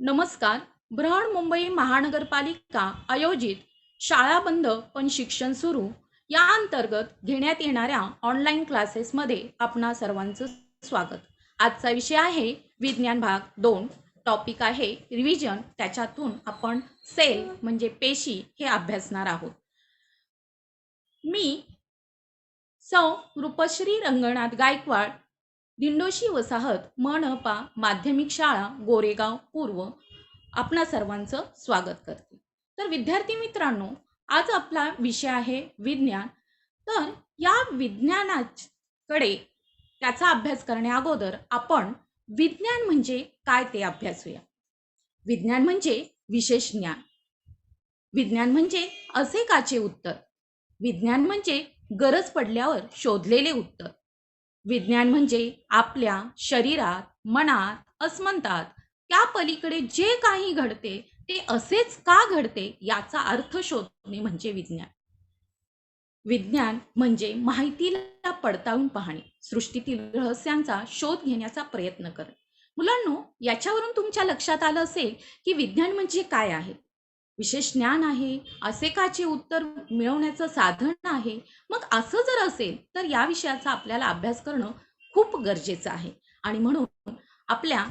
नमस्कार. बृहन्मुंबई महानगरपालिका आयोजित शाळा बंद पण शिक्षण सुरू या अंतर्गत घेण्यात येणाऱ्या ऑनलाईन क्लासेसमध्ये आपणा सर्वांचं स्वागत. आजचा विषय आहे विज्ञान भाग 2. टॉपिक आहे रिव्हिजन. त्याच्यातून आपण सेल म्हणजे पेशी हे अभ्यासणार आहोत. मी सौ रूपश्री रंगनाथ गायकवाड, दिंडोशी वसाहत मनपा माध्यमिक शाळा गोरेगाव पूर्व आपणा सर्वांचं स्वागत करते. तर विद्यार्थी मित्रांनो, आज आपला विषय आहे विज्ञान. तर या विज्ञानाकडे त्याचा अभ्यास करण्या अगोदर आपण विज्ञान म्हणजे काय ते अभ्यासूया. विज्ञान म्हणजे विशेष ज्ञान. विज्ञान म्हणजे असे काचे उत्तर. विज्ञान म्हणजे गरज पडल्यावर शोधलेले उत्तर. विज्ञान म्हणजे आपल्या शरीरात, मनात, अस्मंतात त्या पलीकडे जे काही घडते ते असेच का घडते याचा अर्थ शोधणे म्हणजे विज्ञान. विज्ञान म्हणजे माहितीला पडताळून पाहणे, सृष्टीतील रहस्यांचा शोध घेण्याचा प्रयत्न करणे. मुलांनो, याच्यावरून तुमच्या लक्षात आलं असेल की विज्ञान म्हणजे काय आहे. विशेष ज्ञान आहे, असे काचे उत्तर मिळवण्याचं साधन आहे. मग असं जर असेल तर या विषयाचा आपल्याला अभ्यास करणं खूप गरजेचं आहे. आणि म्हणून आपल्या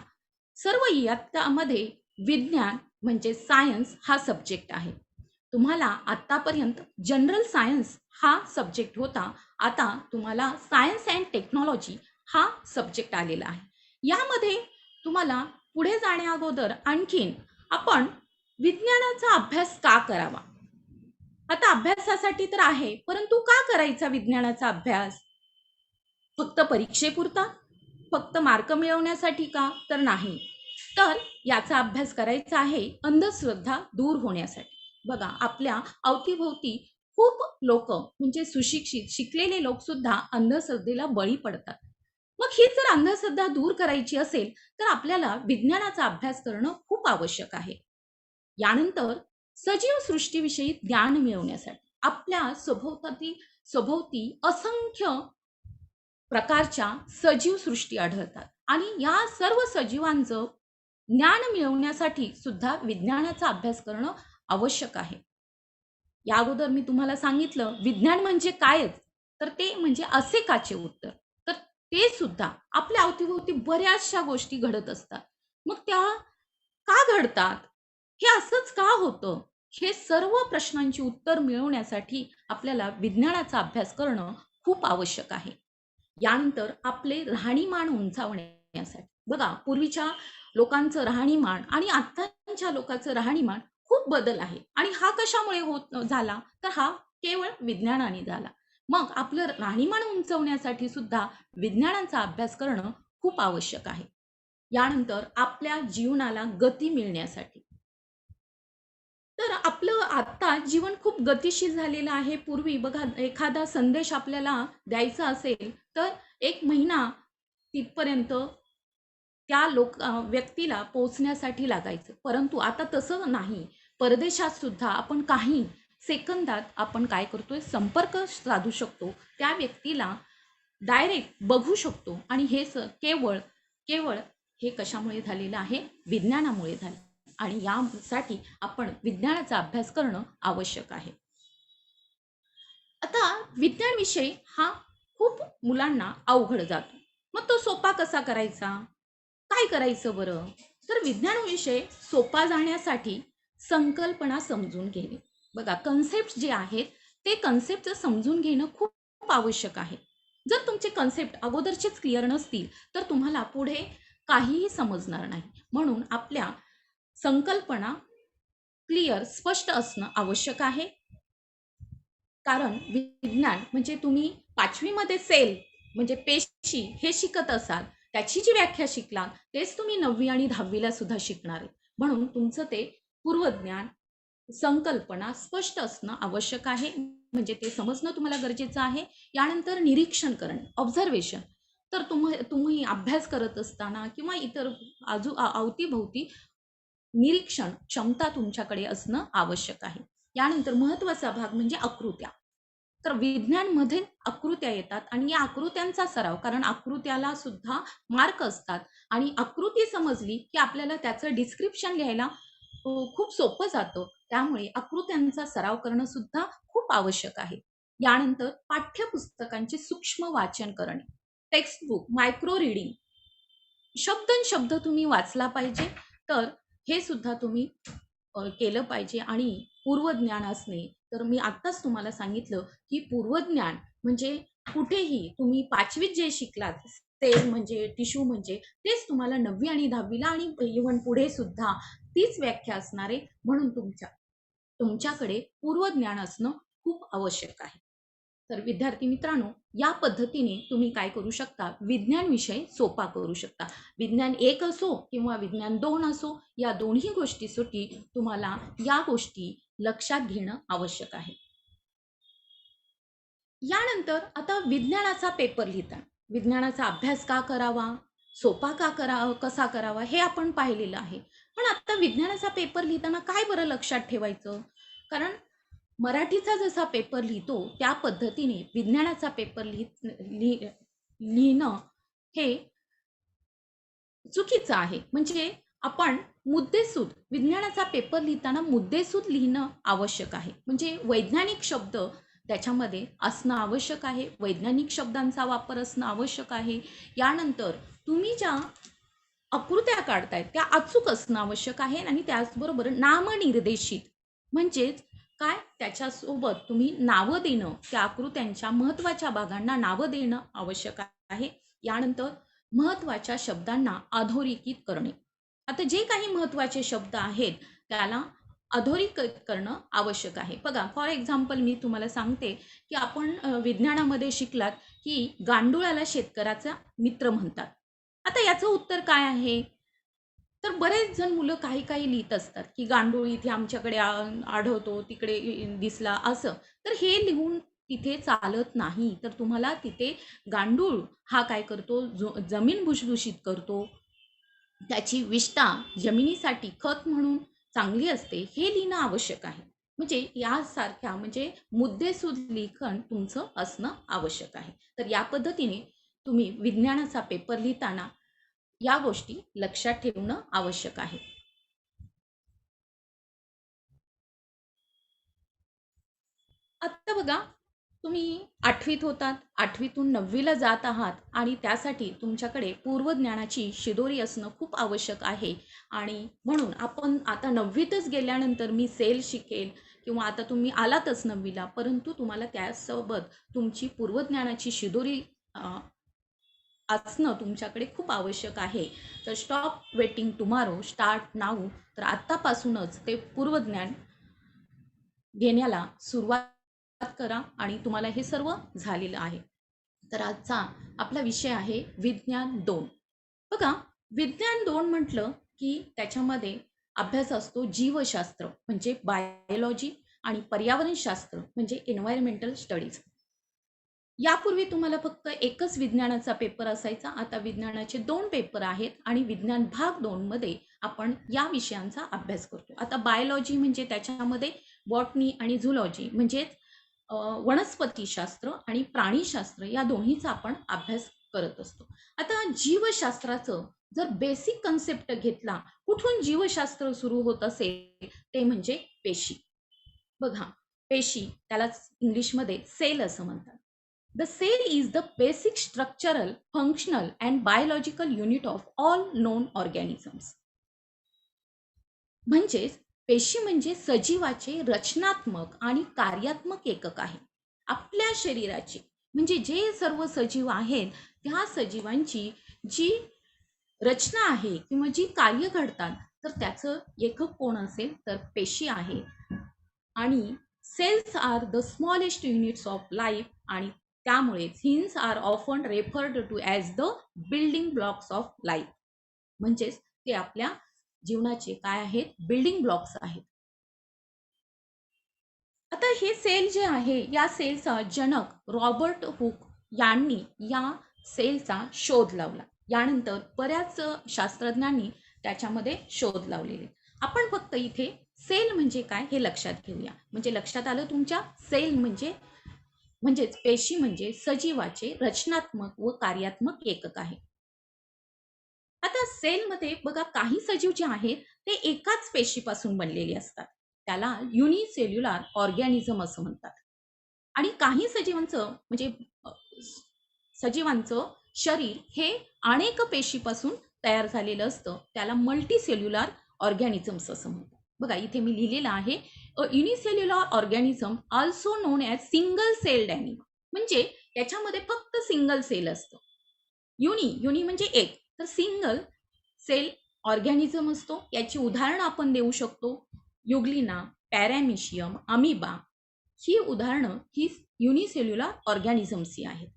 सर्व इयत्तामध्ये विज्ञान म्हणजे सायन्स हा सब्जेक्ट आहे. तुम्हाला आतापर्यंत जनरल सायन्स हा सब्जेक्ट होता. आता तुम्हाला सायन्स अँड टेक्नॉलॉजी हा सब्जेक्ट आलेला आहे. यामध्ये तुम्हाला पुढे जाण्या अगोदर आणखीन आपण विज्ञानाचा अभ्यास का करावा. आता अभ्यासासाठी तर आहे, परंतु का करायचा विज्ञानाचा अभ्यास. फक्त परीक्षेपुरता, फक्त मार्क मिळवण्यासाठी का, तर नाही. तर याचा अभ्यास करायचा आहे अंधश्रद्धा दूर होण्यासाठी. बघा, आपल्या अवतीभोवती खूप लोक म्हणजे सुशिक्षित शिकलेले लोक सुद्धा अंधश्रद्धेला बळी पडतात. मग ही जर अंधश्रद्धा दूर करायची असेल तर आपल्याला विज्ञानाचा अभ्यास करणं खूप आवश्यक आहे. यानंतर सजीव सृष्टीविषयी ज्ञान मिळवण्यासाठी आपल्या सभोवती असंख्य प्रकारच्या सजीव सृष्टी आढळतात आणि या सर्व सजीवांचं ज्ञान मिळवण्यासाठी सुद्धा विज्ञानाचा अभ्यास करणं आवश्यक आहे. या अगोदर मी तुम्हाला सांगितलं विज्ञान म्हणजे कायच, तर ते म्हणजे असे काचे उत्तर. तर ते सुद्धा आपल्या अवतीभोवती बऱ्याचशा गोष्टी घडत असतात. मग त्या का घडतात, हे असंच का होतं, हे सर्व प्रश्नांची उत्तर मिळवण्यासाठी आपल्याला विज्ञानाचा अभ्यास करणं खूप आवश्यक आहे. यानंतर आपले राहणीमान उंचावण्यासाठी बघा, पूर्वीच्या लोकांचं राहणीमान आणि आत्ताच्या लोकांचं राहणीमान खूप बदल आहे आणि हा कशामुळे होत झाला, तर हा केवळ विज्ञानाने झाला. मग आपलं राहणीमान उंचवण्यासाठी सुद्धा विज्ञानाचा अभ्यास करणं खूप आवश्यक आहे. यानंतर आपल्या जीवनाला गती मिळण्यासाठी. तर आपलं आत्ता जीवन खूप गतिशील झालेलं आहे. पूर्वी बघा, एखादा संदेश आपल्याला द्यायचा असेल तर 1 महिना तिथपर्यंत त्या व्यक्तीला पोहोचण्यासाठी लागायचं. परंतु आता तसं नाही. परदेशात सुद्धा आपण काही सेकंदात आपण काय करतोय, संपर्क साधू शकतो. त्या व्यक्तीला डायरेक्ट बघू शकतो आणि हे केवळ केवळ हे कशामुळे झालेलं आहे, विज्ञानामुळे झालं. आणि यासाठी आपण विज्ञानाचा अभ्यास करणं आवश्यक आहे. आता विज्ञान विषय हा खूप मुलांना अवघड जातो. मग तो सोपा कसा करायचा, काय करायचं बरं. तर विज्ञान विषय सोपा जाण्यासाठी संकल्पना समजून घेणे. बघा, कन्सेप्ट जे आहेत ते कन्सेप्ट समजून घेणं खूप खूप आवश्यक आहे. जर तुमचे कन्सेप्ट अगोदरचेच क्लिअर नसतील तर तुम्हाला पुढे काहीही समजणार नाही. म्हणून आपल्या संकल्पना क्लिअर स्पष्ट असणं आवश्यक आहे. कारण विज्ञान म्हणजे तुम्ही 5वी मध्ये सेल म्हणजे पेशी हे शिकत असाल, त्याची जी व्याख्या शिकलात तेच तुम्ही 9वी आणि 10वी ला सुद्धा शिकणार आहे. म्हणून तुमचं ते पूर्वज्ञान, संकल्पना स्पष्ट असणं आवश्यक आहे. म्हणजे ते समजणं तुम्हाला गरजेचं आहे. यानंतर निरीक्षण करणे, ऑब्झर्वेशन. तर तुम्ही अभ्यास करत असताना किंवा इतर अवतीभोवती निरीक्षण क्षमता तुमच्याकडे असणं आवश्यक आहे. यानंतर महत्त्वाचा भाग म्हणजे आकृत्या. तर विज्ञानमध्ये आकृत्या येतात आणि या आकृत्यांचा सराव, कारण आकृत्याला सुद्धा मार्क असतात आणि आकृती समजली की आपल्याला त्याचं डिस्क्रिप्शन लिहायला खूप सोपं जातं. त्यामुळे आकृत्यांचा सराव करणं सुद्धा खूप आवश्यक आहे. यानंतर पाठ्यपुस्तकांचे सूक्ष्म वाचन करणे, टेक्स्टबुक, मायक्रो रीडिंग, शब्द तुम्ही वाचला पाहिजे. तर हे सुद्धा तुम्ही केलं पाहिजे आणि पूर्वज्ञान असणे. तर मी आत्ताच तुम्हाला सांगितलं, की पूर्वज्ञान म्हणजे कुठेही तुम्ही 5वीत जे शिकलात, सेल म्हणजे, टिश्यू म्हणजे, तेच तुम्हाला 9वी आणि 10वीला आणि इव्हन पुढे सुद्धा तीच व्याख्या असणार आहे. म्हणून तुमच्याकडे पूर्वज्ञान असणं खूप आवश्यक आहे. तर विद्यार्थी मित्रांनो, या पद्धतीने तुम्ही काय करू शकता, विज्ञान विषय सोपा करू शकता. विज्ञान 1 असो किंवा विज्ञान 2 असो, या दोन्ही गोष्टीसाठी तुम्हाला या गोष्टी लक्षात घेणं आवश्यक आहे. यानंतर आता विज्ञानाचा पेपर लिहिताना, विज्ञानाचा अभ्यास का करावा, सोपा कसा करावा हे आपण पाहिलेलं आहे. पण आता विज्ञानाचा पेपर लिहिताना काय बरं लक्षात ठेवायचं? कारण मराठीचा जसा पेपर लिहितो त्या पद्धतीने विज्ञानाचा पेपर लिहिणं हे चुकीचं आहे. म्हणजे आपण मुद्देसूद, विज्ञानाचा पेपर लिहिताना मुद्देसूद लिहिणं आवश्यक आहे. म्हणजे वैज्ञानिक शब्द त्याच्यामध्ये असणं आवश्यक आहे. वैज्ञानिक शब्दांचा वापर असणं आवश्यक आहे. यानंतर तुम्ही ज्या आकृत्या काढतायत त्या अचूक असणं आवश्यक आहे आणि त्याचबरोबर नामनिर्देशित, म्हणजेच काय, त्याच्यासोबत तुम्ही नावं देणं, त्या आकृत्यांच्या महत्त्वाच्या भागांना नावं देणं आवश्यक आहे. यानंतर महत्त्वाच्या शब्दांना अधोरेखित करणे. आता जे काही महत्त्वाचे शब्द आहेत त्याला अधोरेखित करणं आवश्यक आहे. बघा, फॉर एक्झाम्पल मी तुम्हाला सांगते, की आपण विज्ञानामध्ये शिकलात की गांडुळाला शेतकऱ्याचा मित्र म्हणतात. आता याचं उत्तर काय आहे? तर बरेच जण मुलं काही काही लिहित असतात, की गांडूळ इथे आमच्याकडे आढळतो, तिकडे दिसला असं. तर हे लिहून तिथे चालत नाही. तर तुम्हाला तिथे गांडूळ हा काय करतो, जमीन भुसभुशीत करतो. त्याची विष्ठा जमिनीसाठी खत म्हणून चांगली असते, हे लिहिणं आवश्यक आहे. म्हणजे यासारख्या म्हणजे मुद्देसूद लेखन तुमचं असणं आवश्यक आहे. तर या पद्धतीने तुम्ही विज्ञानाचा पेपर लिहिताना या गोष्टी लक्षात ठेवणं आवश्यक आहे. आता बघा, तुम्ही 8वीत होतात, 8वीतून 9वीला जात आहात आणि त्यासाठी तुमच्याकडे पूर्वज्ञानाची शिदोरी असणं खूप आवश्यक आहे. आणि म्हणून आपण आता 9वीतच गेल्यानंतर मी सेल शिकेल किंवा आता तुम्ही आलातच 9वीला, परंतु तुम्हाला त्यासोबत तुमची पूर्वज्ञानाची शिदोरी असणं तुमच्याकडे खूप आवश्यक आहे. तर stop waiting tomorrow, start now. तर आत्तापासूनच ते पूर्वज्ञान घेण्याला सुरुवात करा आणि तुम्हाला हे सर्व झालेलं आहे. तर आजचा आपला विषय आहे विज्ञान 2. बघा, विज्ञान 2 म्हटलं की त्याच्यामध्ये अभ्यास असतो जीवशास्त्र म्हणजे बायोलॉजी आणि पर्यावरणशास्त्र म्हणजे एन्व्हायरमेंटल स्टडीज. यापूर्वी तुम्हाला फक्त एकच विज्ञानाचा पेपर असायचा. आता विज्ञानाचे 2 पेपर आहेत आणि विज्ञान भाग 2 मध्ये आपण या विषयांचा अभ्यास करतो. आता बायोलॉजी म्हणजे त्याच्यामध्ये बॉटनी आणि झुलॉजी म्हणजेच वनस्पतीशास्त्र आणि प्राणीशास्त्र या दोन्हीचा आपण अभ्यास करत असतो. आता जीवशास्त्राचं जर बेसिक कन्सेप्ट घेतला, कुठून जीवशास्त्र सुरू होत असेल, ते म्हणजे पेशी. बघा, पेशी त्यालाच इंग्लिशमध्ये सेल असं म्हणतात. The cell is the basic structural, functional and biological unit of all known organisms. म्हणजेच पेशी म्हणजे सजीवाचे रचनात्मक आणि कार्यात्मक एकक आहे. आपल्या शरीराचे म्हणजे जे सर्व सजीव आहेत त्या सजीवांची जी रचना आहे किंवा जी कार्य घडतात, तर त्याचं एकक कोण असेल तर पेशी आहे. आणि cells are the smallest units of life आणि त्यामुळेच hence are often referred to as the building blocks of life. म्हणजेच ते आपल्या जीवनाचे काय आहेत, बिल्डिंग ब्लॉक्स आहेत. आता हे सेल जे आहे, या सेलचा जनक रॉबर्ट हुक यांनी या सेलचा शोध लावला. यानंतर बऱ्याच शास्त्रज्ञांनी त्याच्यामध्ये शोध लावलेले. आपण फक्त इथे सेल म्हणजे काय हे लक्षात घेऊया. म्हणजे लक्षात आलं तुमच्या, सेल म्हणजे म्हणजेच पेशी म्हणजे सजीवाचे रचनात्मक व कार्यात्मक एकक आहे. आता सेलमध्ये बघा काही सजीव जे आहेत ते एकाच पेशीपासून बनलेले असतात. त्याला युनिसेल्युलर ऑर्गॅनिझम असं म्हणतात. आणि काही सजीवांचं म्हणजे अ, सजीवांचं शरीर हे अनेक पेशीपासून तयार झालेलं असतं. त्याला मल्टीसेल्युलर ऑर्गॅनिझम्स असं म्हणतात. बघा इथे मी लिहिलेलं आहे unicellular organism also non as single celled animal. म्हणजे याच्यामध्ये फक्त सिंगल सेल असतं. युनी म्हणजे एक, तर सिंगल सेल ऑर्गॅनिझम असतो. याची उदाहरणं आपण देऊ शकतो. युग्लिना, पॅरामिशियम, अमिबा ही उदाहरणं ही युनिसेल्युलर ऑर्गॅनिझम्सची आहेत.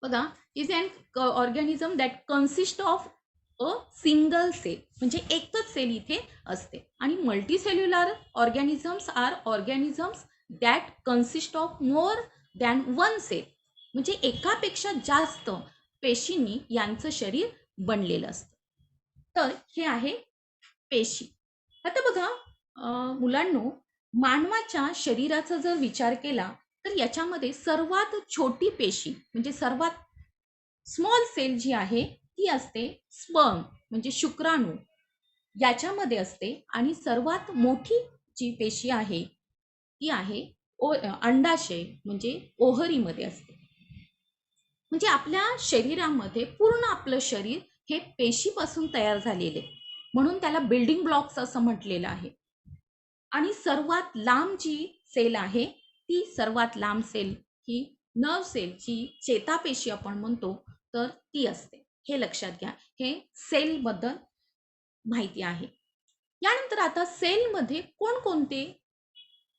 बघा is an organism that consist of a single cell म्हणजे एकच सेल इथे असते. आणि multicellular organisms are organisms that consist of more than one cell म्हणजे एकापेक्षा जास्त पेशींनी यांचं शरीर बनलेलं असतं. तर हे आहे पेशी. आता बघा मुलांनो, मानवाच्या शरीराचा जर विचार केला तर याच्यामध्ये सर्वात छोटी पेशी म्हणजे सर्वात स्मॉल सेल जी आहे ती असते स्पर्म म्हणजे शुक्राणू याच्यामध्ये असते. आणि सर्वात मोठी जी पेशी आहे ती आहे अंडाशय म्हणजे ओहरीमध्ये असते. म्हणजे आपल्या शरीरामध्ये पूर्ण आपलं शरीर हे पेशीपासून तयार झालेले म्हणून त्याला बिल्डिंग ब्लॉक्स असं म्हटलेलं आहे. आणि सर्वात लांब जी सेल आहे ती सर्वात लांब सेल ही नर्व सेल जी चेतापेशी आपण म्हणतो तर ती असते. हे लक्षात घ्या. हे सेल बद्दल माहिती आहे. यानंतर आता सेलमध्ये कोणकोणते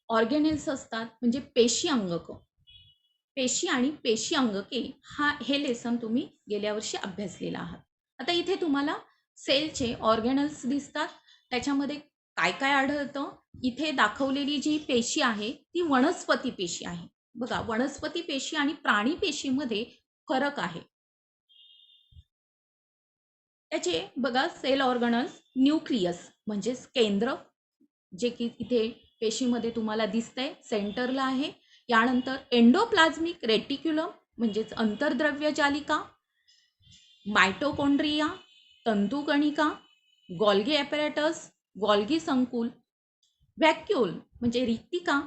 ऑर्गेनेल्स असतात म्हणजे पेशी अंगक. पेशी आणि पेशी अंगके हे लेसन तुम्ही गेल्या वर्षी अभ्यासलेलं आहात. आता इथे तुम्हाला सेलचे ऑर्गेनल्स दिसतात. त्याच्यामध्ये काय काय आढळतं. इथे दाखवलेली जी पेशी आहे ती वनस्पती पेशी आहे. बघा वनस्पती पेशी आणि प्राणी पेशीमध्ये फरक आहे. त्याचे बघा सेल ऑर्गनल्स न्यूक्लियस म्हणजेच केंद्र जे की इथे पेशीमध्ये तुम्हाला दिसतंय सेंटरला आहे. यानंतर एंडोप्लाझ्मिक रेटिक्युलम म्हणजेच अंतर्द्रव्य जालिका, मायटोकॉन्ड्रिया, तंतुकणिका, गॉल्गी ॲपॅरेटस, गॉल्गी संकुल, व्हॅक्यूल म्हणजे रिक्तिका,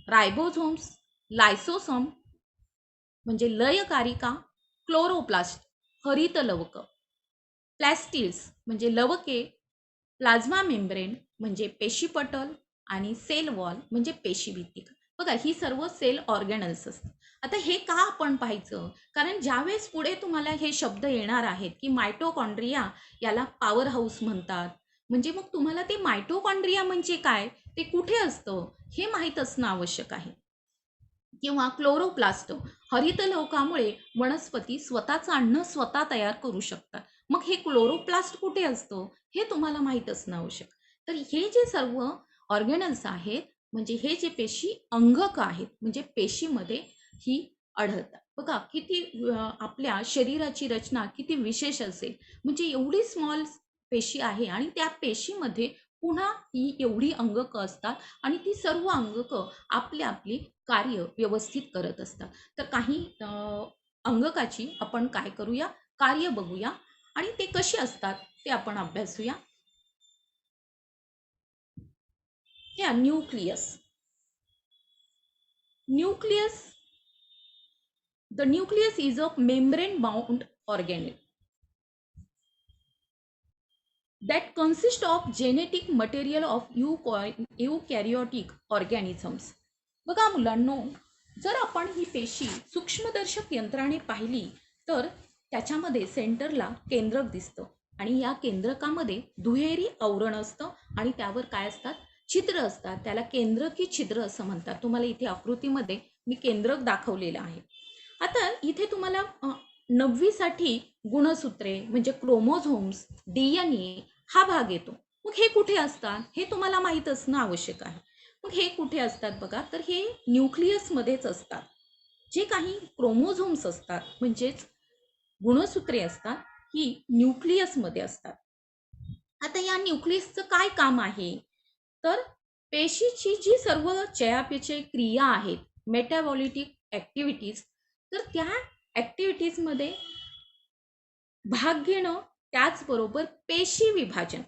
रायबोझोम्स, लायसोसोम म्हणजे लयकारिका, क्लोरोप्लास्ट हरित लवक, प्लॅस्टिड्स म्हणजे लवके, प्लाझ्मा मेम्ब्रेन म्हणजे पेशीपटल आणि सेल वॉल म्हणजे पेशीभित्तिका. बघा ही सर्व सेल ऑर्गॅनल्स असतात. आता हे का आपण पाहायचं कारण ज्यावेळेस पुढे तुम्हाला हे शब्द येणार आहेत की मायटोकॉन्ड्रिया याला पॉवर हाऊस म्हणतात. म्हणजे मग तुम्हाला ते मायटोकॉन्ड्रिया म्हणजे काय ते कुठे असतं हे माहीत असणं आवश्यक आहे. किंवा क्लोरोप्लास्ट हरितलवकामुळे वनस्पती स्वतःचं अन्न स्वतः तयार करू शकतात. मग हे क्लोरोप्लास्ट कुठे असतं हे तुम्हाला माहीत असणं आवश्यक. तर हे जे सर्व ऑर्गॅनल्स आहेत म्हणजे हे जे पेशी अंगक आहेत म्हणजे पेशीमध्ये ही आढळतात. बघा किती आपल्या शरीराची रचना किती विशेष असेल म्हणजे एवढी स्मॉल पेशी आहे आणि त्या पेशीमध्ये पुन्हा ही एवढी अंगक असतात आणि ती सर्व अंगक आपली आपली कार्य व्यवस्थित करत असतात. तर काही अंगकाची आपण काय करूया कार्य बघूया आणि ते कसे असतात ते आपण अभ्यासूया. या nucleus. Nucleus the nucleus is a membrane bound organelle that consist of genetic material of eukaryotic organisms. बघा मुलांनो, जर आपण ही पेशी सूक्ष्मदर्शक यंत्राने पाहिली तर त्याच्यामध्ये सेंटरला केंद्रक दिसतं आणि या केंद्रकामध्ये दुहेरी आवरण असतं आणि त्यावर काय असतात छिद्र असतात. त्याला केंद्रकी छिद्र असं म्हणतात. तुम्हाला इथे आकृतीमध्ये मी केंद्रक दाखवलेलं आहे. आता इथे तुम्हाला 9वी साठी गुणसूत्रे म्हणजे क्रोमोझोम्स डीएनए हा भाग येतो. मग हे कुठे असतात हे तुम्हाला माहीत असणं आवश्यक आहे. मग हे कुठे असतात बघा तर हे न्यूक्लियसमध्येच असतात. जे काही क्रोमोझोम्स असतात म्हणजेच गुणसूत्रे असतात ही न्यूक्लियसमध्ये असतात. आता या न्यूक्लियसचं काय काम आहे तर पेशीची जी सर्व चयापचय क्रिया आहेत मेटाबॉलिटिक ॲक्टिव्हिटीज, तर त्या ॲक्टिव्हिटीजमध्ये भाग घेणं, त्याचबरोबर पेशी विभाजन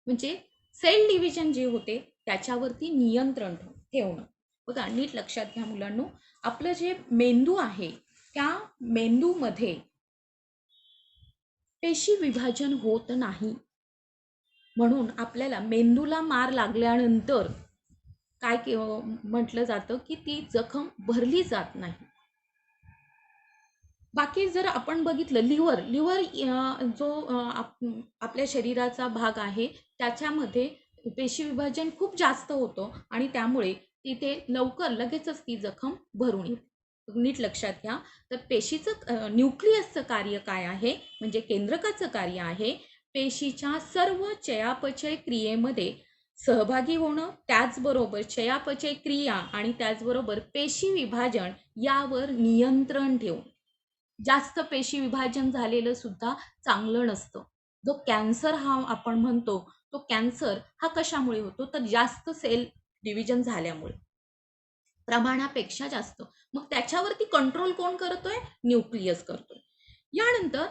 म्हणजे सेल डिव्हिजन जे होते त्याच्यावरती नियंत्रण ठेवणं. बघा, नीट लक्षात घ्या मुलांनो, आपलं जे मेंदू आहे त्या मेंदूमध्ये पेशी विभाजन होत नाही. म्हणून आपल्याला मेंदूला मार लागल्यानंतर काय म्हटलं जातं की ती जखम भरली जात नाही. बाकी जर आपण बघितलं, लिव्हर जो आपल्या शरीराचा भाग आहे त्याच्यामध्ये पेशी विभाजन खूप जास्त होतं आणि त्यामुळे तिथे लगेचच ती जखम भरून येते. नीट लक्षात घ्या. तर पेशीचं न्यूक्लियसचं कार्य काय आहे, म्हणजे केंद्रकाचं कार्य आहे पेशीच्या सर्व चयापचय क्रियेमध्ये सहभागी होणं, त्याचबरोबर चयापचय क्रिया आणि त्याचबरोबर पेशी विभाजन यावर नियंत्रण ठेवणं. जास्त पेशी विभाजन झालेलं सुद्धा चांगलं नसतं. जो कॅन्सर हा आपण म्हणतो, तो कॅन्सर हा कशामुळे होतो, तर जास्त सेल डिव्हिजन झाल्यामुळे, प्रमाणापेक्षा जास्त. मग त्याच्यावरती कंट्रोल कोण करतोय? न्यूक्लियस करतोय. यानंतर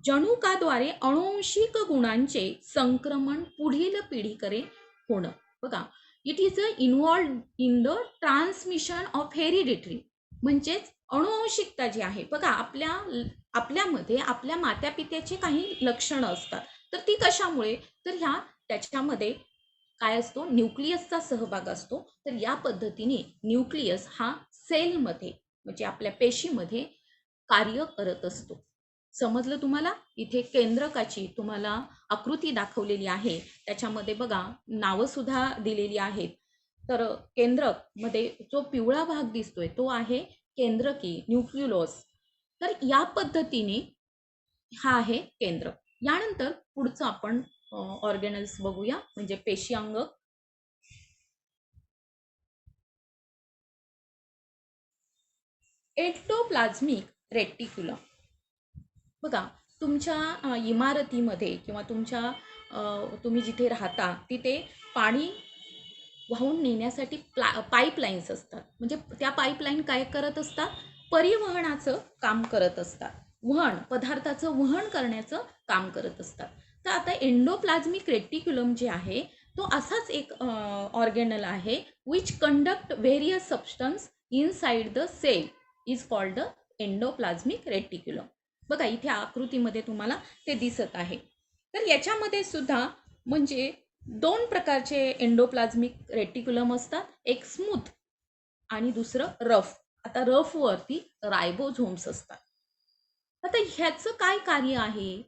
जनुकाद्वारे अनुवंशिक गुणांचे संक्रमण पुढील पिढीकडे होणं. बघा, it is involved in the transmission of hereditary, म्हणजेच अनुवंशिकता जी आहे. बघा, आपल्यामध्ये आपल्या मातापित्याचे काही लक्षणं असतात, तर ती कशामुळे, तर त्याच्यामध्ये काय असतो, न्यूक्लियसचा सहभाग असतो. तर या पद्धतीने न्यूक्लियस हा सेलमध्ये म्हणजे आपल्या पेशीमध्ये कार्य करत असतो. समजलं तुम्हाला? इथे केंद्रकाची तुम्हाला आकृती दाखवलेली आहे, त्याच्यामध्ये बघा नावं सुद्धा दिलेली आहेत. तर केंद्रक मध्ये जो पिवळा भाग दिसतोय तो आहे केंद्रकी, न्यूक्लियोलस. तर या पद्धतीने हा आहे केंद्रक. यानंतर पुढचं आपण ऑर्गॅनल्स बघूया, म्हणजे पेशी अंग. Endoplasmic reticulum. बघा, तुमच्या इमारतीमध्ये किंवा तुम्ही जिथे राहता तिथे पाणी वाहून नेण्यासाठी पाईपलाईन्स असतात. म्हणजे त्या पाईपलाईन काय करत असतात, परिवहनाचं काम करत असतात. पदार्थाचं वहन करण्याचं काम करत असतात. तर आता एंडोप्लाझ्मिक रेटिक्युलम जे आहे तो असाच एक ऑर्गेनल आहे which conduct various substance inside the cell is called the endoplasmic reticulum. बघा, इथे आकृतीमध्ये तुम्हाला ते दिसत आहे. तर याच्यामध्ये सुद्धा म्हणजे दोन प्रकारचे एंडोप्लाझ्मिक रेटिक्युलम असतात, एक स्मूथ आणि दुसरं रफ. आता रफ वरती रायबोझोम्स असतात. आता ह्याचं काय कार्य आहे,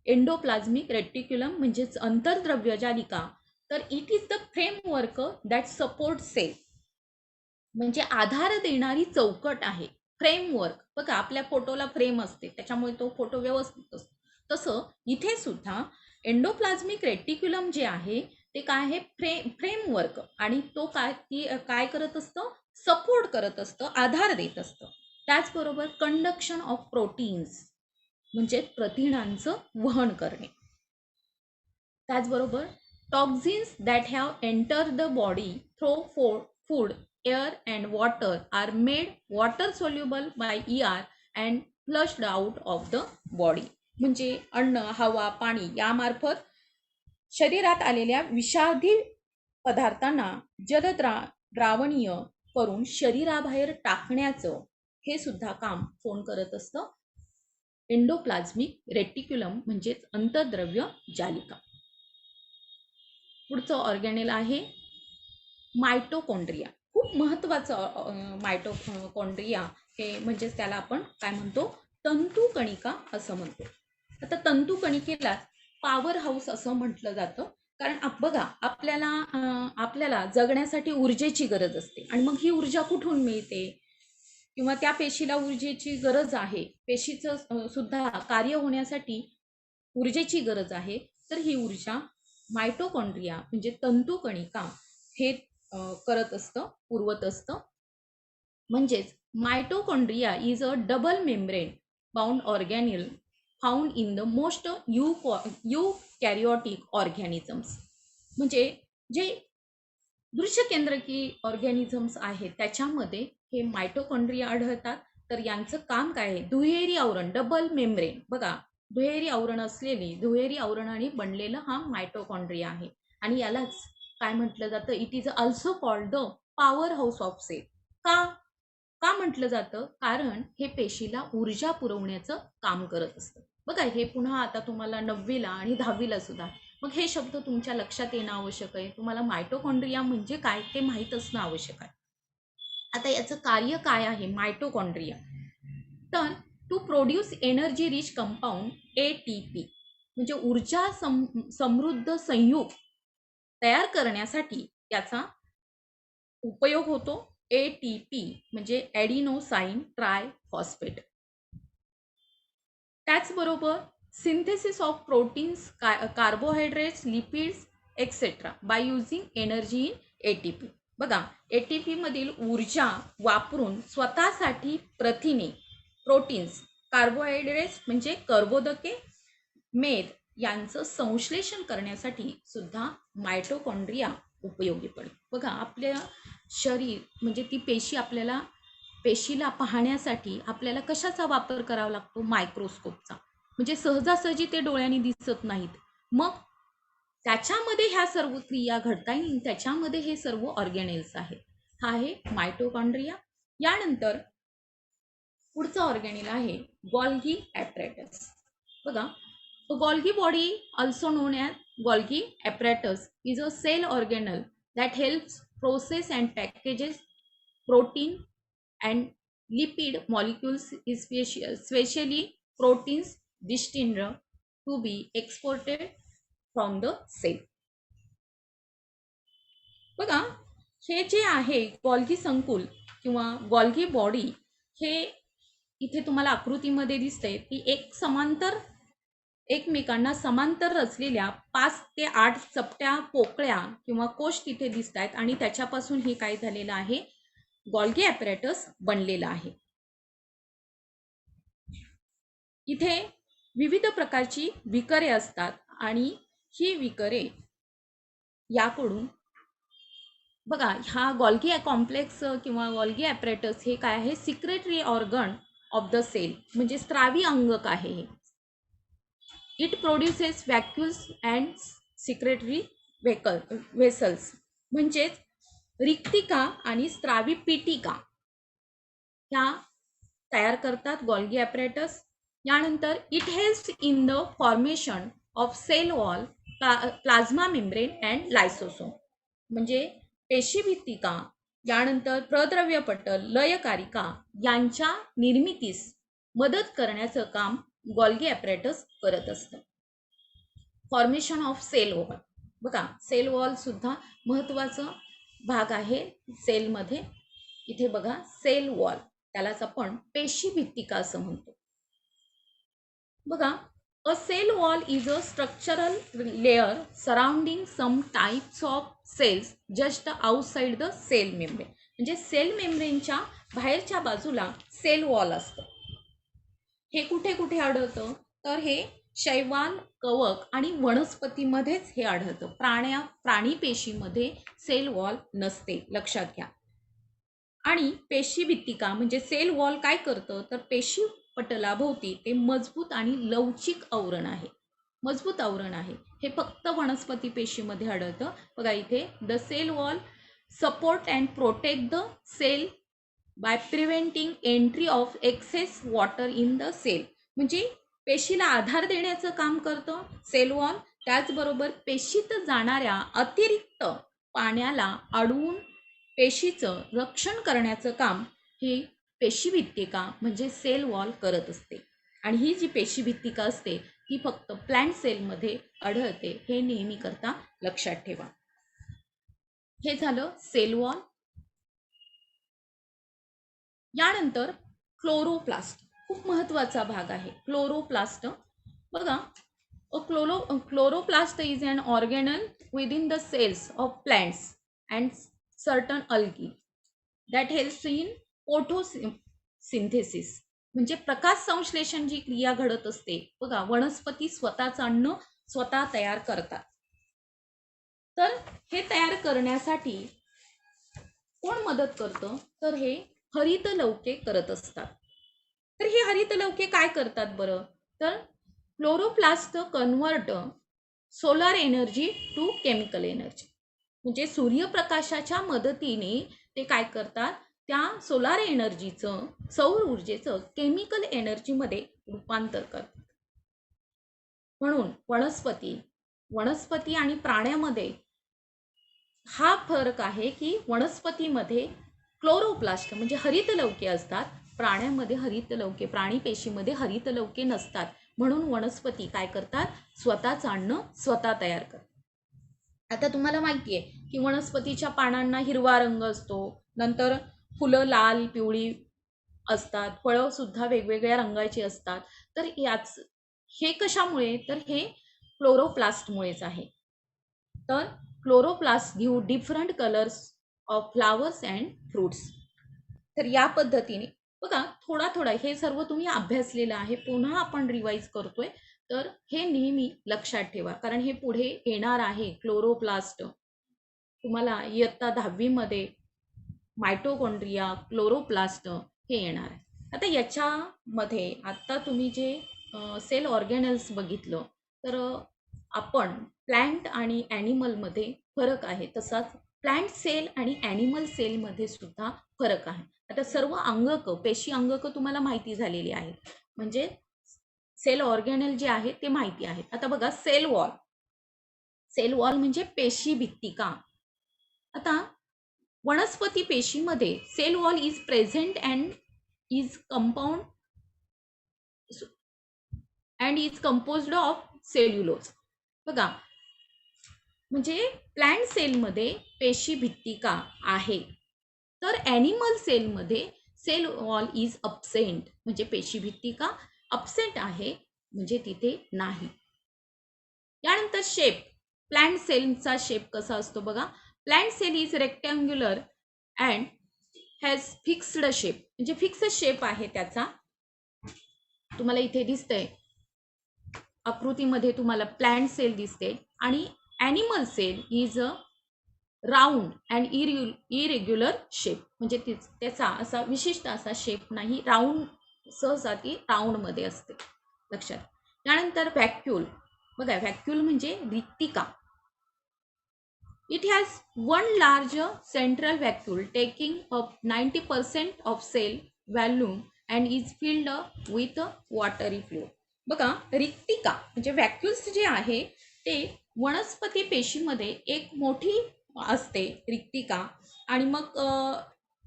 एंडोप्लाझ्मिक रेटिक्युलम म्हणजेच अंतर्द्रव्य जालिका. तर it is the framework that support cell, म्हणजे आधार देणारी चौकट आहे. फ्रेमवर्क, बघा आपल्या फोटोला फ्रेम असते त्याच्यामुळे तो फोटो व्यवस्थित असतो, तसं इथे सुद्धा एंडोप्लाझ्मिक रेटिक्युलम जे आहे ते काय आहे, फ्रेमवर्क. आणि तो काय करत असतं, सपोर्ट करत असतं, आधार देत असतं. त्याचबरोबर कंडक्शन ऑफ प्रोटीन्स म्हणजे प्रथिनांचं वहन करणे. त्याचबरोबर toxins that have enter the body through food, air and water are made water soluble by ER and flushed out of the body. म्हणजे अन्न, हवा, पाणी यामार्फत शरीरात आलेल्या विषारी पदार्थांना द्रावणीय करून शरीराबाहेर टाकण्याचं हे सुद्धा काम कोण करत असतं, एंडोप्लाझ्मिक रेटिक्युलम म्हणजेच अंतर्द्रव्य जालिका. पुढचं ऑर्गॅनेल आहे मायटोकॉन्ड्रिया. खूप महत्त्वाचं मायटोकॉन्ड्रिया हे म्हणजेच त्याला आपण काय म्हणतो, तंतुकणिका असं म्हणतो. आता तंतुकणिकेला पॉवर हाऊस असं म्हटलं जातं, कारण बघा आपल्याला जगण्यासाठी ऊर्जेची गरज असते आणि मग ही ऊर्जा कुठून मिळते, किंवा त्या पेशीला ऊर्जेची गरज आहे, पेशीचं सुद्धा कार्य होण्यासाठी ऊर्जेची गरज आहे. तर ही ऊर्जा मायटोकॉन्ड्रिया म्हणजे तंतुकणिका हे करत असतं, पुरवत असतं. म्हणजेच mitochondria is a double membrane bound organelle found in the most eukaryotic organisms. म्हणजे जे दृश्य केंद्रकी ऑर्गॅनिझम्स आहेत त्याच्यामध्ये हे मायटोकॉन्ड्रिया आढळतात. तर यांचं काम काय आहे? दुहेरी आवरण, डबल मेम्ब्रेन. बघा, दुहेरी आवरण असलेली, दुहेरी आवरणाने बनलेलं हा मायटोकॉन्ड्रिया आहे. आणि यालाच काय म्हटलं जातं? It is also called the power house of cell. का? का म्हटलं जातं? कारण हे पेशीला ऊर्जा पुरवण्याचं काम करत असतं. बघा, हे पुन्हा आता तुम्हाला 9वीला आणि 10वीला सुद्धा मग हे शब्द तुमच्या लक्षात येणं आवश्यक आहे. तुम्हाला मायटोकॉन्ड्रिया म्हणजे काय ते माहीत असणं आवश्यक आहे. आता याचं कार्य काय आहे मायटोकॉन्ड्रिया? तर to produce energy rich compound ATP म्हणजे ऊर्जा समृद्ध संयुग तयार करण्यासाठी याचा उपयोग होतो. ATP म्हणजे ॲडिनोसाइन ट्रायफॉस्फेट. त्याचबरोबर synthesis of proteins, carbohydrates, lipids etcetera by using energy in ATP. बघा, ATP मधील ऊर्जा वापरून स्वतःसाठी प्रथिने, प्रोटीन्स, कार्बोहायड्रेट्स म्हणजे कर्बोदके, मेद यांचं संश्लेषण करण्यासाठी सुद्धा मायटोकॉन्ड्रिया उपयोगी पडते. बघा, आपल्या शरीर म्हणजे ती पेशी आपल्याला पेशीला पाहण्यासाठी आपल्याला कशाचा वापर करावा लागतो? मायक्रोस्कोपचा. म्हणजे सहजासहजी ते डोळ्यांनी दिसत नाहीत. मग त्याच्यामध्ये ह्या सर्व क्रिया घडता येईल, त्याच्यामध्ये हे सर्व ऑर्गॅनेल्स आहेत. हा आहे मायटोकॉन्ड्रिया. यानंतर पुढचा ऑर्गॅनेल आहे गॉल्गी ॲपरेटस. बघा, Golgi body, also known as Golgi apparatus, is a cell organelle that helps process and packages protein and lipid molecules, especially proteins destined to be exported from the cell. बघा, हे जे आहे Golgi संकुल किंवा Golgi body, हे इथे तुम्हाला आकृतीमध्ये दिसतंय ती एकमेकांना समांतर रचलेल्या 5 ते 8 चपट्या पोकळ्या किंवा कोश तिथे दिसत आहेत आणि त्याच्यापासून हे काय झालेलं आहे? गॉल्गी ॲपरेटस बनलेलं आहे. इथे विविध प्रकारची विकरे असतात आणि ही विकरे याकडून बघा, हा गॉल्गी कॉम्प्लेक्स किंवा गॉल्गी ॲपरेटस हे काय आहे? Secretory organ of the cell म्हणजे स्त्रावी अंगक आहे हे. It produces vacuoles and secretory vesicles म्हणजेच रिक्तिका आणि स्त्रावी पिटिका ह्या तयार करतात गॉल्गी ॲपरेटस. यानंतर it helps in the formation of cell wall, plasma membrane and lysosome म्हणजे पेशीभित्तिका, यानंतर प्रद्रव्य पटल, लयकारिका यांच्या निर्मितीस मदत करण्याचं काम गॉल्गी ॲपरेटस करत असतं. Formation of cell wall. बघा, सेल वॉल सुद्धा महत्त्वाचा भाग आहे सेलमध्ये. इथे बघा, सेल वॉल त्यालाच आपण पेशीभित्तिका असं म्हणतो. बघा, a cell wall is a structural layer surrounding some types of cells just outside the cell membrane. म्हणजे सेल मेम्ब्रेनच्या बाहेरच्या बाजूला सेल वॉल असतं. हे कुठे कुठे आढळतं? तर हे शैवाल, कवक आणि वनस्पतीमध्येच हे आढळतं. प्राणी पेशीमध्ये सेल वॉल नसते, लक्षात घ्या. आणि पेशीभित्तिका म्हणजे सेल वॉल काय करतं? तर पेशी पटलाभोवती ते मजबूत आणि लवचिक आवरण आहे. मजबूत आवरण आहे. हे फक्त वनस्पती पेशीमध्ये आढळतं. बघा, इथे the cell wall support and protect the cell by preventing entry of excess water in the cell. म्हणजे पेशीला आधार देण्याचं काम करतं सेल वॉल. त्याचबरोबर पेशीत जाणाऱ्या अतिरिक्त पाण्याला अडवून पेशीचं रक्षण करण्याचं काम ही पेशीभित्तिका म्हणजे सेल वॉल करत असते. आणि ही जी पेशीभित्तिका असते ती फक्त प्लांट सेलमध्ये आढळते, हे नेहमी करता लक्षात ठेवा. हे झालं सेल वॉल. यानंतर क्लोरोप्लास्ट खूप महत्त्वाचा भाग आहे. क्लोरोप्लास्ट बघा, chloroplast is an organelle within the cells of plants and certain algae that helps in photosynthesis म्हणजे प्रकाश संश्लेषण जी क्रिया घडत असते. बघा, वनस्पती स्वतःचं अन्न स्वतः तयार करतात. तर हे तयार करण्यासाठी कोण मदत करतं? तर हे हरितलौके करत असतात. तर ही हरितलौके काय करतात बरं? तर chloroplast convert solar energy to chemical energy. म्हणजे सूर्यप्रकाशाच्या मदतीने ते काय करतात, त्या सोलार एनर्जीचं, सौर ऊर्जेचं केमिकल एनर्जीमध्ये रूपांतर करतात. म्हणून वनस्पती आणि प्राण्यामध्ये हा फरक आहे की वनस्पतीमध्ये क्लोरोप्लास्ट म्हणजे हरितलौके असतात, प्राण्यामध्ये हरितलौके, प्राणीपेशीमध्ये हरितलौके नसतात. म्हणून वनस्पती काय करतात, स्वतःच अन्न स्वतः तयार करतात. आता तुम्हाला माहिती आहे की वनस्पतीच्या पानांना हिरवा रंग असतो, नंतर फुलं लाल पिवळी असतात, फळं सुद्धा वेगवेगळ्या रंगाची असतात. तर याच हे कशामुळे, तर हे क्लोरोप्लास्टमुळेच आहे. तर chloroplast give different colours of flowers and fruits. तर या पद्धतीने बघा, थोडा थोडा हे सर्व तुम्ही अभ्यासलेलं आहे, पुन्हा आपण रिवाईज करतोय. तर हे नेहमी लक्षात ठेवा, कारण हे पुढे येणार आहे. क्लोरोप्लास्ट तुम्हाला इयत्ता 10वी मध्ये मायटोकॉन्ड्रिया, क्लोरोप्लास्ट हे येणार आहे. आता याच्यामध्ये आता तुम्ही जे सेल ऑर्गॅनल्स बघितलं, तर आपण प्लांट आणि ॲनिमलमध्ये फरक आहे, तसाच प्लांट सेल आणि ॲनिमल सेलमध्ये सुद्धा फरक आहे. आता सर्व अंगक, पेशी अंगक तुम्हाला माहिती झालेली आहेत, म्हणजे सेल ऑर्गॅनल जे आहे ते माहिती आहेत. आता बघा, सेल वॉल म्हणजे पेशी भित्तिका. आता वनस्पती पेशीमध्ये cell wall is present and is compound and is composed of cellulose. बघा, म्हणजे प्लांट सेलमध्ये पेशी भित्तिका आहे, तर ॲनिमल सेलमध्ये सेल वॉल इज अब्सेंट, म्हणजे पेशी भित्तिका अब्सेंट आहे, म्हणजे तिथे नाही. यानंतर शेप, प्लांट सेलचा शेप कसा असतो बघा. Plant cell is rectangular and has fixed shape, म्हणजे फिक्स शेप आहे त्याचा. तुम्हाला इथे दिसतंय आकृतीमध्ये, तुम्हाला प्लांट सेल दिसते. आणि animal cell is a round and irregular shape, म्हणजे त्याचा असा विशिष्ट असा शेप नाही, राऊंड, सहसा ती राऊंडमध्ये असते, लक्षात. त्यानंतर व्हॅक्यूल, बघा व्हॅक्यूल म्हणजे रिक्तिका. It has one large central vacuole taking up 90% of cell volume and is filled with watery flow. बघा, रिक्तिका म्हणजे व्हॅक्यूल्स जे आहे ते वनस्पती पेशीमध्ये एक मोठी असते रिक्तिका. आणि मग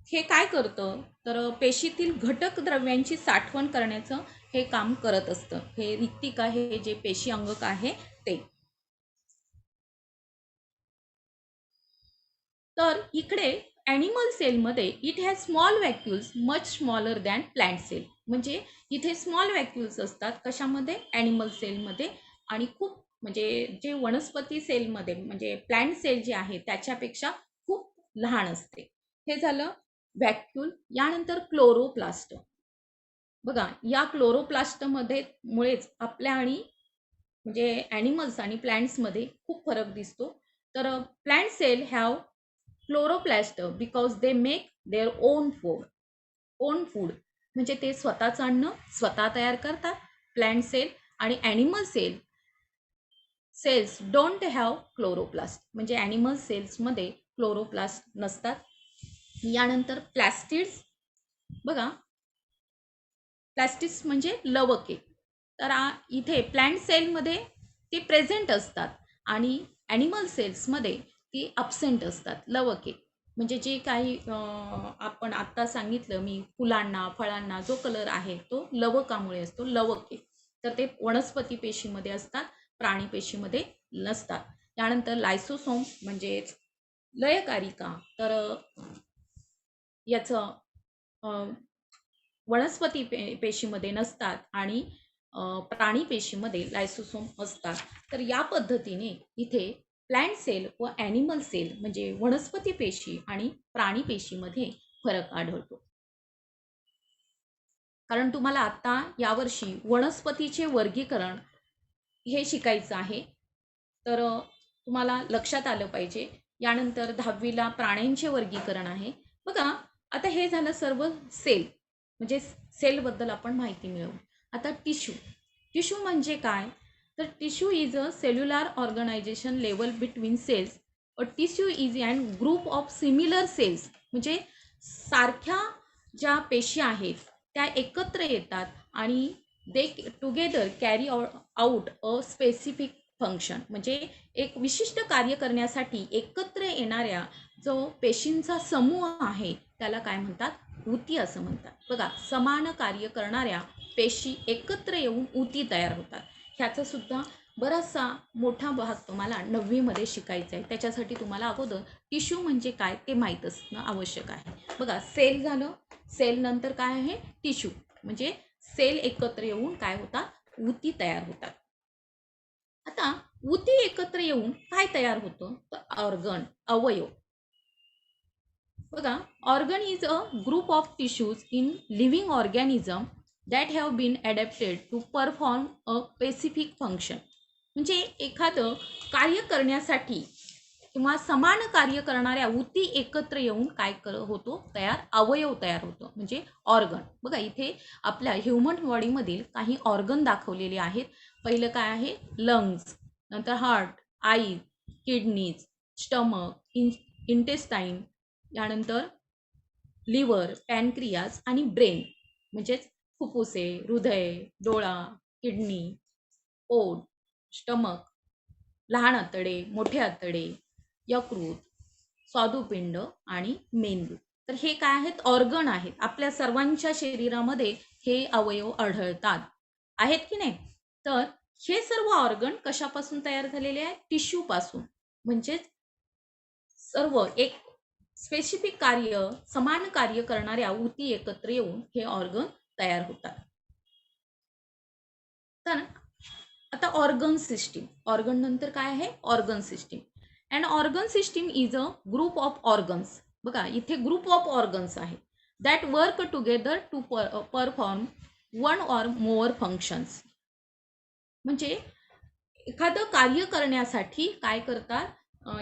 हे काय करतं, तर पेशीतील घटक द्रव्यांची साठवण करण्याचं हे काम करत असतं, हे रिक्तिका, हे जे पेशी अंगक आहे ते. तर इकडे ॲनिमल सेलमध्ये it has small vacuoles much smaller than plant cell, म्हणजे इथे स्मॉल व्हॅक्यूल्स असतात कशामध्ये, ॲनिमल सेलमध्ये. आणि खूप म्हणजे जे वनस्पती सेलमध्ये म्हणजे प्लांट सेल जे आहे त्याच्यापेक्षा खूप लहान असते. हे झालं व्हॅक्यूल. यानंतर क्लोरोप्लास्ट. बघा, या क्लोरोप्लास्टमध्ये मुळेच आपल्या आणि म्हणजे ॲनिमल्स आणि प्लांट्समध्ये खूप फरक दिसतो. तर plant cell have chloroplast because they make their own food, म्हणजे ते स्वतःचं अन्न स्वतः तयार करतात, प्लांट सेल. आणि animal cells don't have chloroplast, म्हणजे ॲनिमल सेल्समध्ये क्लोरोप्लास्ट नसतात. यानंतर प्लास्टिड्स. बघा, प्लास्टिड्स म्हणजे लवके. तर इथे प्लांट सेलमध्ये ते प्रेझेंट असतात आणि ॲनिमल सेल्समध्ये ती अब्सेंट असतात, लवके. म्हणजे जे काही आपण आत्ता सांगितलं मी, फुलांना फळांना जो कलर आहे तो लवकामुळे असतो, लवके. तर ते वनस्पती पेशीमध्ये असतात, प्राणी पेशीमध्ये नसतात. त्यानंतर लायसोसोम म्हणजेच लयकारिका. तर याचं वनस्पती पेशीमध्ये नसतात आणि प्राणी पेशीमध्ये लायसोसोम असतात. तर या पद्धतीने इथे प्लांट सेल व ॲनिमल सेल म्हणजे वनस्पती पेशी आणि प्राणी पेशीमध्ये फरक आढळतो. कारण तुम्हाला आता यावर्षी वनस्पतीचे वर्गीकरण हे शिकायचं आहे, तर तुम्हाला लक्षात आलं पाहिजे. यानंतर 10वीला प्राण्यांचे वर्गीकरण आहे. बघा, आता हे झालं सर्व सेल, म्हणजे सेलबद्दल आपण माहिती मिळवू. आता टिश्यू. टिश्यू म्हणजे काय? तर tissue is a cellular organization level between cells. A tissue is and group of similar cells. म्हणजे सारख्या ज्या पेशी आहेत त्या एकत्र येतात आणि they together carry out a specific function. म्हणजे एक विशिष्ट कार्य करण्यासाठी एकत्र येणाऱ्या जो पेशींचा समूह आहे त्याला काय म्हणतात? ऊती असं म्हणतात. बघा, समान कार्य करणाऱ्या पेशी एकत्र येऊन ऊती तयार होतात. ह्याचा सुद्धा बराचसा मोठा भाग तुम्हाला 9वी मध्ये शिकायचा आहे. त्याच्यासाठी तुम्हाला अगोदर टिश्यू म्हणजे काय ते माहीत असणं आवश्यक आहे. बघा, सेल झालं. सेल नंतर काय आहे? टिश्यू. म्हणजे सेल एकत्र येऊन काय होतात? ऊती तयार होतात. आता ऊती एकत्र येऊन काय तयार होतं? तर ऑर्गन, अवयव. बघा, organ is a group of tissues in living organism that have been adapted to perform a specific function. म्हणजे एखादं कार्य करण्यासाठी किंवा समान कार्य करणाऱ्या ऊती एकत्र येऊन काय होतो? तयार अवयव तयार होतो, म्हणजे ऑर्गन. बघा, इथे आपल्या ह्युमन बॉडीमधील काही ऑर्गन दाखवलेले आहेत. पहिलं काय आहे? लंग्स, नंतर heart, eyes, kidneys, stomach, intestine, यानंतर लिव्हर, पॅनक्रियाज आणि ब्रेन. म्हणजेच फुफ्फुसे, हृदय, डोळा, किडनी, पोट, स्टमक, लहान आतडे, मोठे आतडे, यकृत, स्वादुपिंड आणि मेंदू. तर हे काय आहेत? ऑर्गन आहेत. आपल्या सर्वांच्या शरीरामध्ये हे अवयव आढळतात, आहेत की नाही? तर हे सर्व ऑर्गन कशापासून तयार झालेले आहेत? टिश्यू पासून. म्हणजेच सर्व एक स्पेसिफिक कार्य, समान कार्य करणाऱ्या ऊती एकत्र येऊन हे ऑर्गन तयार होतात. तर आता ऑर्गन सिस्टीम. ऑर्गन नंतर काय आहे? Organ system. And organ system is a group of organs. बघा, इथे ग्रुप ऑफ ऑर्गन्स आहे that work together to perform one or more functions. म्हणजे एखादं कार्य करण्यासाठी काय करतात?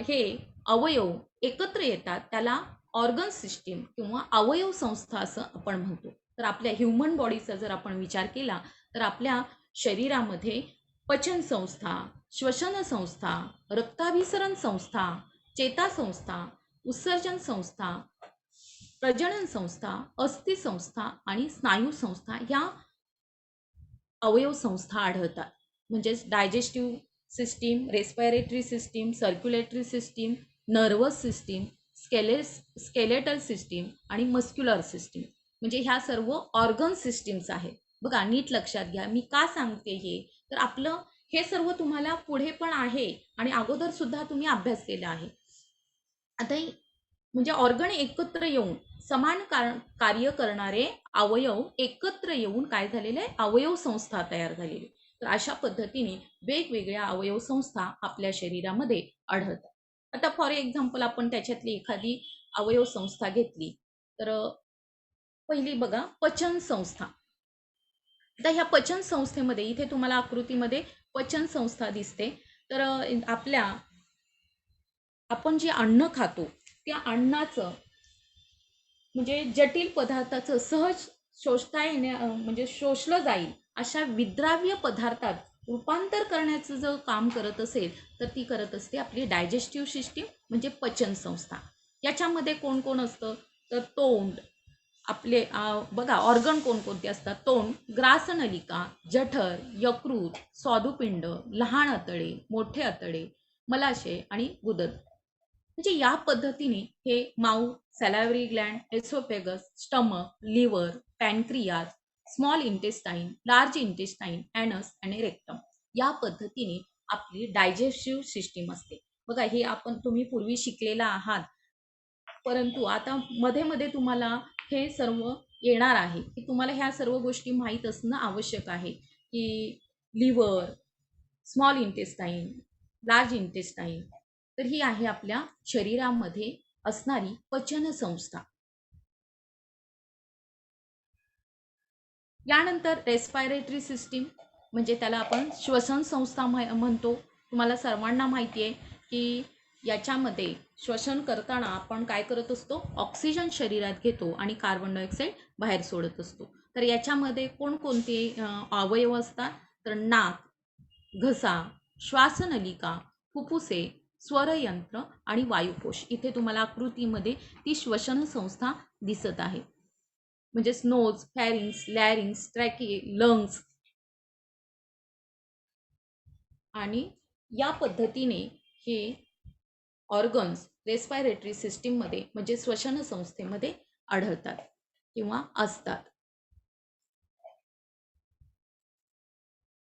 हे अवयव एकत्र येतात, त्याला ऑर्गन सिस्टीम किंवा अवयव संस्था असं आपण म्हणतो. तर आपल्या ह्युमन बॉडीचा जर आपण विचार केला तर आपल्या शरीरामध्ये पचन संस्था, श्वसन संस्था, रक्ताभिसरण संस्था, चेतासंस्था, उत्सर्जन संस्था, प्रजनन संस्था, अस्थि संस्था आणि स्नायू संस्था या अवयव संस्था आढळतात. म्हणजेच digestive system, respiratory system, circulatory system, nervous system, skeletal system आणि मस्क्युलर सिस्टीम. म्हणजे ह्या सर्व ऑर्गन सिस्टीम्स आहेत. बघा, नीट लक्षात घ्या. मी का सांगते हे? तर आपलं हे सर्व तुम्हाला पुढे पण आहे आणि अगोदर सुद्धा तुम्ही अभ्यास केला आहे. आता म्हणजे ऑर्गन एकत्र येऊन समान कार्य करणारे अवयव एकत्र येऊन काय झालेले आहे? अवयव संस्था तयार झालेली. तर अशा पद्धतीने वेगवेगळ्या अवयव संस्था आपल्या शरीरामध्ये आढळतात. आता फॉर एक्झाम्पल आपण त्याच्यातली एखादी अवयव संस्था घेतली तर पहिली बघा, पचन संस्था. आता ह्या पचन संस्थेमध्ये इथे तुम्हाला आकृतीमध्ये पचन संस्था दिसते. तर आपल्या आपण जे अन्न खातो त्या अन्नाचं म्हणजे जटिल पदार्थाचं सहज शोषता म्हणजे शोषलं जाईल अशा विद्राव्य पदार्थात रूपांतर करण्याचं जर काम करत असेल तर ती करत असते आपली डायजेस्टिव्ह सिस्टीम, म्हणजे पचन संस्था. याच्यामध्ये कोण कोण असतं? तर तोंड, आपले बघा ऑर्गन कोणकोणते असतात? तोंड, ग्रासनलिका, जठर, यकृत, स्वादुपिंड, लहान आतडे, मोठे आतडे, मलाशय आणि गुदद. म्हणजे या पद्धतीने हे mouth, salivary gland, oesophagus, stomach, liver, pancreas, small intestine, large intestine, anus आणि रेक्टम या पद्धतीने आपली डायजेस्टिव्ह सिस्टीम असते. बघा, हे आपण तुम्ही पूर्वी शिकलेला आहात, परंतु आता मध्ये मध्ये तुम्हाला हे सर्व येणार आहे की तुम्हाला ह्या सर्व गोष्टी माहीत असणं आवश्यक आहे की liver, small intestine, large intestine. तर ही आहे आपल्या शरीरामध्ये असणारी पचन संस्था. यानंतर रेस्पिरेटरी सिस्टीम, म्हणजे त्याला आपण श्वसन संस्था म्हणतो. तुम्हाला सर्वांना माहिती आहे की याच्यामध्ये श्वसन करताना आपण काय करत असतो, ऑक्सिजन शरीरात घेतो आणि कार्बन डायऑक्साईड बाहेर सोडत असतो. तर याच्यामध्ये कोणकोणते अवयव असतात, तर नाक, घसा, श्वासनलिका, फुफ्फुसे, स्वरयंत्र आणि वायुकोश. इथे तुम्हाला आकृतीमध्ये ती श्वसन संस्था दिसत आहे. म्हणजे नोज, फॅरिंग्स, लॅरिंग्स, ट्रॅके, लंग्स. आणि या पद्धतीने हे ऑर्गन्स रेस्पायरेटरी सिस्टीममध्ये म्हणजे श्वसन संस्थेमध्ये आढळतात किंवा असतात.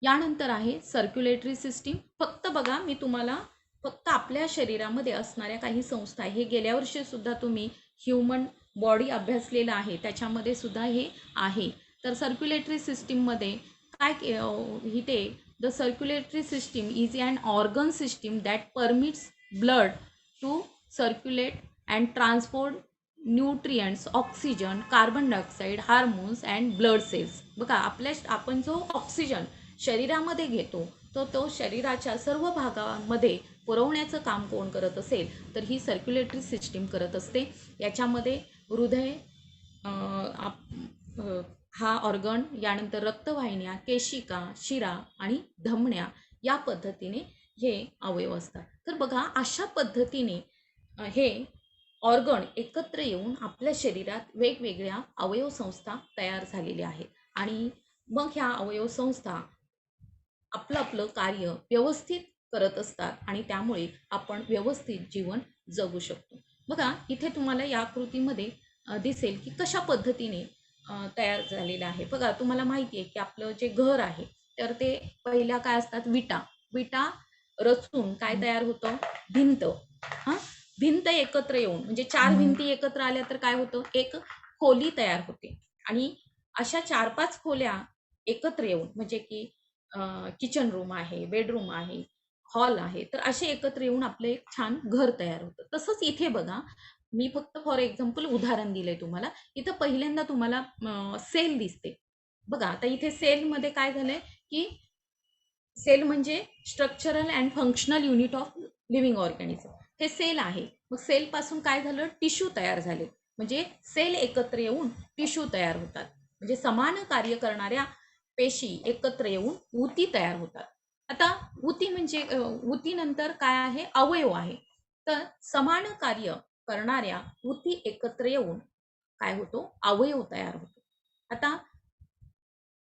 यानंतर आहे सर्क्युलेटरी सिस्टीम. फक्त बघा, मी तुम्हाला फक्त आपल्या शरीरामध्ये असणाऱ्या काही संस्था, हे गेल्या वर्षी सुद्धा तुम्ही ह्युमन बॉडी अभ्यासलेलं आहे, त्याच्यामध्ये सुद्धा हे आहे. तर सर्क्युलेटरी सिस्टीममध्ये काय इथे the circulatory system is an organ system that permits blood to circulate and transport nutrients, oxygen, carbon dioxide, hormones and blood cells. बघा, आपण जो ऑक्सिजन शरीरामध्ये घेतो तो शरीराच्या सर्व भागामध्ये पुरवण्याचं काम कोण करत असेल, तर ही सर्क्युलेटरी सिस्टीम करत असते. याच्यामध्ये हृदय हा ऑर्गन, यानंतर रक्तवाहिन्या, केशिका, शिरा आणि धमन्या, या पद्धतीने हे अवयव असतात. तर बघा, अशा पद्धतीने हे ऑर्गन एकत्र येऊन आपल्या शरीरात वेगवेगळ्या अवयव संस्था तयार झालेल्या आहेत. आणि मग ह्या अवयव संस्था आपलं आपलं कार्य व्यवस्थित करत असतात आणि त्यामुळे आपण व्यवस्थित जीवन जगू शकतो. बघा, इथे तुम्हाला या आकृतीमध्ये दिसेल की कशा पद्धतीने तयार झालेलं आहे. बघा, तुम्हाला माहिती आहे की आपलं जे घर आहे, तर ते पहिल्या काय असतात, विटा. विटा रचून काय तयार होतं, भिंत. हां, भिंत एकत्र येऊन म्हणजे 4 भिंती एकत्र आल्या तर काय होतं, एक खोली तयार होते. आणि अशा 4-5 खोल्या एकत्र येऊन म्हणजे की किचन रूम आहे, बेडरूम आहे, हॉल आहे, तर असे एकत्र येऊन आपलं एक छान घर तयार होतं. तसंच इथे बघा, मी फक्त फॉर एक्झाम्पल उदाहरण दिलंय तुम्हाला. इथं पहिल्यांदा तुम्हाला सेल दिसते. बघा, आता इथे सेलमध्ये काय झालंय की सेल म्हणजे structural and functional unit of living organism. हे सेल आहे. मग सेलपासून काय झालं, टिश्यू तयार झाले. म्हणजे सेल एकत्र येऊन टिश्यू तयार होतात. म्हणजे समान कार्य करणाऱ्या पेशी एकत्र येऊन ऊती तयार होतात. आता ऊती म्हणजे ऊतीनंतर काय आहे, अवयव आहे. तर समान कार्य करणाऱ्या ऊती एकत्र येऊन काय होतो, अवयव तयार होतो. आता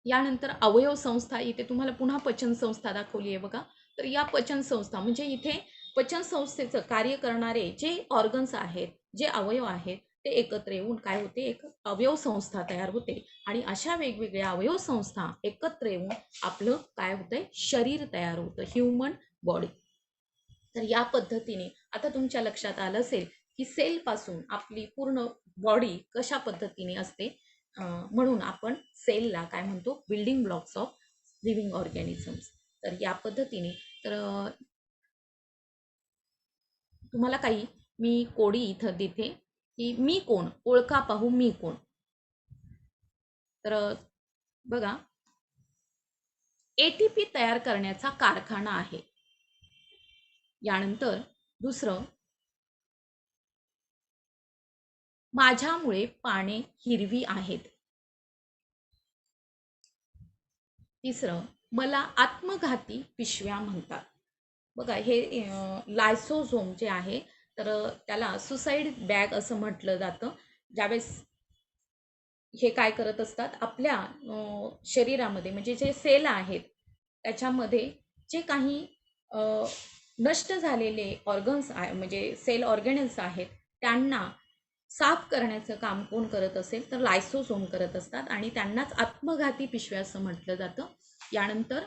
यानंतर अवयव संस्था, इथे तुम्हाला पुन्हा पचन संस्था दाखवली आहे बघा. तर या पचन संस्था म्हणजे इथे पचन संस्थेचं कार्य करणारे जे ऑर्गन्स आहेत, जे अवयव आहेत, ते एकत्र येऊन काय होते, एक अवयव संस्था तयार होते. आणि अशा वेगवेगळ्या अवयव संस्था एकत्र येऊन आपलं काय होतंय, शरीर तयार होतं, ह्युमन बॉडी. तर या पद्धतीने आता तुमच्या लक्षात आलं असेल की सेलपासून आपली पूर्ण बॉडी कशा पद्धतीने असते. म्हणून आपण सेलला काय म्हणतो, building blocks of living organisms. तर या पद्धतीने तर तुम्हाला काही मी कोडी इथं देते की मी कोण, ओळखा पाहू मी कोण. तर बघा, ATP तयार करण्याचा कारखाना आहे. यानंतर दुसरं, माझ्यामुळे पाने हिरवी आहेत. तिसरं, मला आत्मघाती पिशव्या म्हणतात. बघा, हे लायसोझोम जे आहे, तर त्याला सुसाईड बॅग असं म्हटलं जातं. ज्यावेळेस हे काय करत असतात, आपल्या शरीरामध्ये म्हणजे जे सेल आहेत त्याच्यामध्ये जे काही नष्ट झालेले ऑर्गन्स आहे म्हणजे सेल ऑर्गॅनिल्स आहेत, त्यांना साफ करण्याचं काम कोण करत असेल, तर लायसोसोम करत असतात आणि त्यांनाच आत्मघाती पिशव्या असं म्हटलं जातं. यानंतर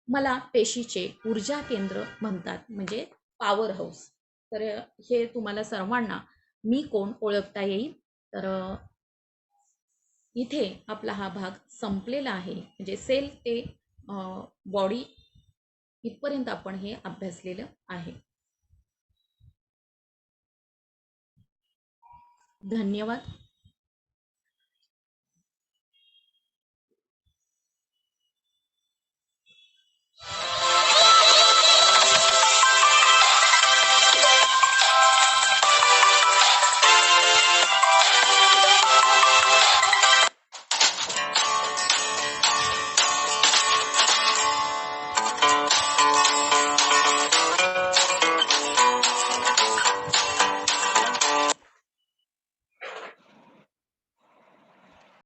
मला पेशीचे ऊर्जा केंद्र म्हणतात म्हणजे पॉवर हाऊस. तर हे तुम्हाला सर्वांना मी कोण ओळखता येईल. तर इथे आपला हा भाग संपलेला आहे. म्हणजे सेल ते बॉडी इथपर्यंत आपण हे अभ्यासलेलं आहे. धन्यवाद.